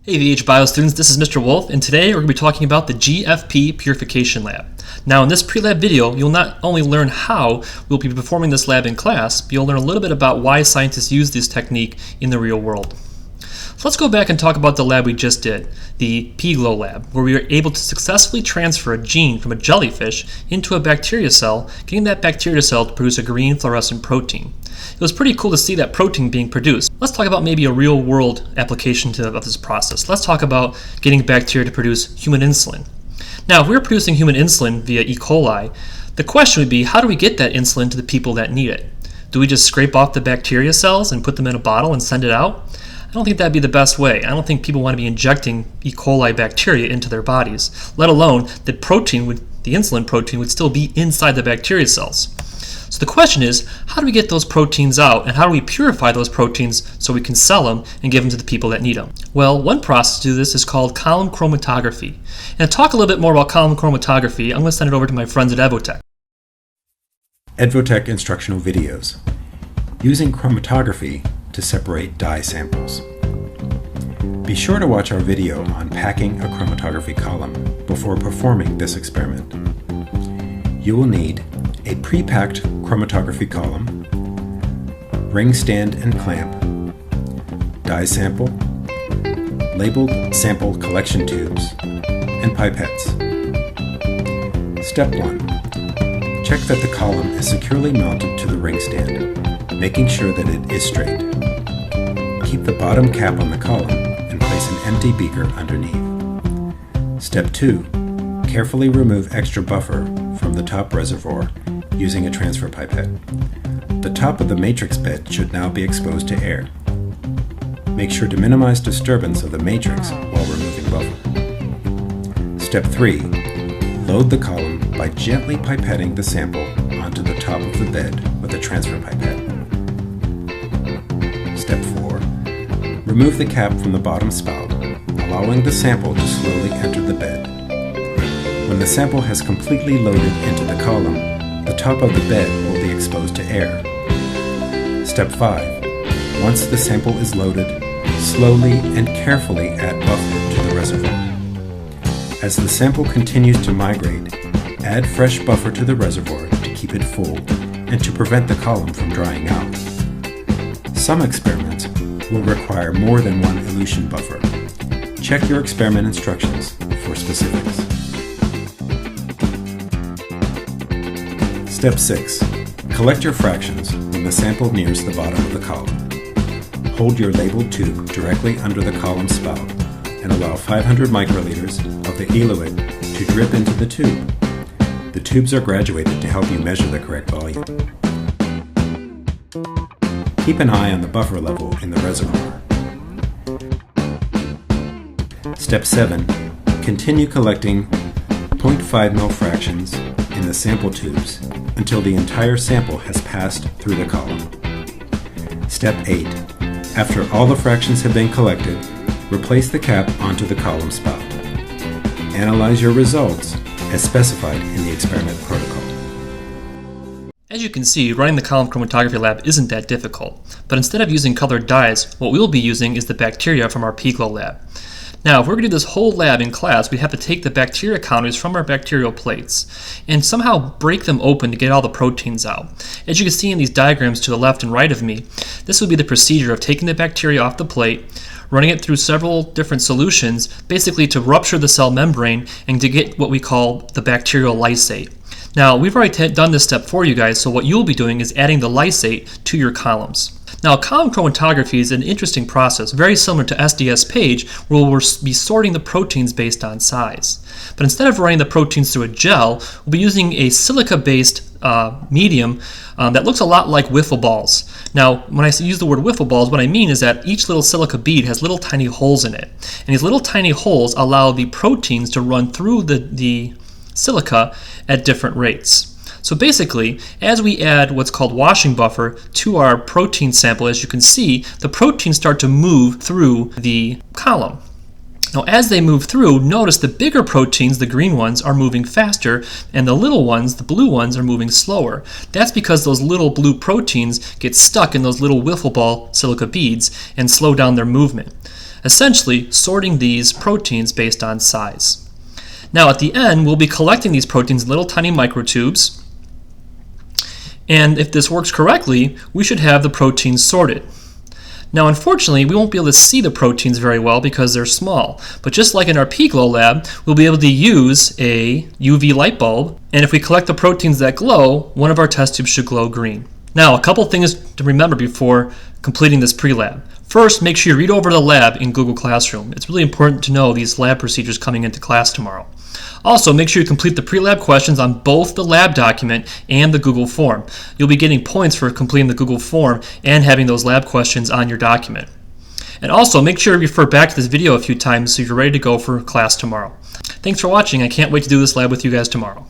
Hey VH Bio students, this is Mr. Wolf, and today we're going to be talking about the GFP Purification Lab. Now in this pre-lab video, you'll not only learn how we'll be performing this lab in class, but you'll learn a little bit about why scientists use this technique in the real world. So let's go back and talk about the lab we just did, the PGLOW lab, where we were able to successfully transfer a gene from a jellyfish into a bacteria cell, getting that bacteria cell to produce a green fluorescent protein. It was pretty cool to see that protein being produced. Let's talk about maybe a real-world application of this process. Let's talk about getting bacteria to produce human insulin. Now, if we're producing human insulin via E. coli, the question would be, how do we get that insulin to the people that need it? Do we just scrape off the bacteria cells and put them in a bottle and send it out? I don't think that'd be the best way. I don't think people want to be injecting E. coli bacteria into their bodies, let alone that the insulin protein would still be inside the bacteria cells. So the question is, how do we get those proteins out, and how do we purify those proteins so we can sell them and give them to the people that need them? Well, one process to do this is called column chromatography. And to talk a little bit more about column chromatography, I'm going to send it over to my friends at Evotech. Evotech instructional videos. Using chromatography to separate dye samples. Be sure to watch our video on packing a chromatography column before performing this experiment. You will need a pre-packed chromatography column, ring stand and clamp, dye sample, labeled sample collection tubes, and pipettes. Step 1. Check that the column is securely mounted to the ring stand, making sure that it is straight. Keep the bottom cap on the column and place an empty beaker underneath. Step 2. Carefully remove extra buffer from the top reservoir using a transfer pipette. The top of the matrix bed should now be exposed to air. Make sure to minimize disturbance of the matrix while removing buffer. Step 3. Load the column by gently pipetting the sample onto the top of the bed with a transfer pipette. Step 4. Remove the cap from the bottom spout, allowing the sample to slowly enter the bed. When the sample has completely loaded into the column, the top of the bed will be exposed to air. Step 5. Once the sample is loaded, slowly and carefully add buffer to the reservoir. As the sample continues to migrate, add fresh buffer to the reservoir to keep it full and to prevent the column from drying out. Some experiments will require more than one elution buffer. Check your experiment instructions for specifics. Step 6. Collect your fractions when the sample nears the bottom of the column. Hold your labeled tube directly under the column spout and allow 500 microliters of the eluate to drip into the tube. The tubes are graduated to help you measure the correct volume. Keep an eye on the buffer level in the reservoir. Step 7. Continue collecting 0.5 ml fractions in the sample tubes until the entire sample has passed through the column. Step 8. After all the fractions have been collected, replace the cap onto the column spout. Analyze your results as specified in the experiment protocol. As you can see, running the column chromatography lab isn't that difficult, but instead of using colored dyes, what we'll be using is the bacteria from our PGLOW lab. Now, if we're going to do this whole lab in class, we have to take the bacteria counters from our bacterial plates and somehow break them open to get all the proteins out. As you can see in these diagrams to the left and right of me, this would be the procedure of taking the bacteria off the plate, running it through several different solutions, basically to rupture the cell membrane and to get what we call the bacterial lysate. Now, we've already done this step for you guys, so what you'll be doing is adding the lysate to your columns. Now, column chromatography is an interesting process, very similar to SDS page, where we'll be sorting the proteins based on size. But instead of running the proteins through a gel, we'll be using a silica-based medium that looks a lot like wiffle balls. Now, when I use the word wiffle balls, what I mean is that each little silica bead has little tiny holes in it. And these little tiny holes allow the proteins to run through the silica at different rates. So basically, as we add what's called washing buffer to our protein sample, as you can see, the proteins start to move through the column. Now, as they move through, notice the bigger proteins, the green ones, are moving faster, and the little ones, the blue ones, are moving slower. That's because those little blue proteins get stuck in those little wiffle ball silica beads and slow down their movement. essentially sorting these proteins based on size. Now at the end, we'll be collecting these proteins in little tiny microtubes, and if this works correctly, we should have the proteins sorted. Now unfortunately, we won't be able to see the proteins very well because they're small, but just like in our P-Glow lab, we'll be able to use a UV light bulb, and if we collect the proteins that glow, one of our test tubes should glow green. Now, a couple things to remember before completing this pre-lab. First, make sure you read over the lab in Google Classroom. It's really important to know these lab procedures coming into class tomorrow. Also, make sure you complete the pre-lab questions on both the lab document and the Google form. You'll be getting points for completing the Google form and having those lab questions on your document. And also, make sure you refer back to this video a few times so you're ready to go for class tomorrow. Thanks for watching. I can't wait to do this lab with you guys tomorrow.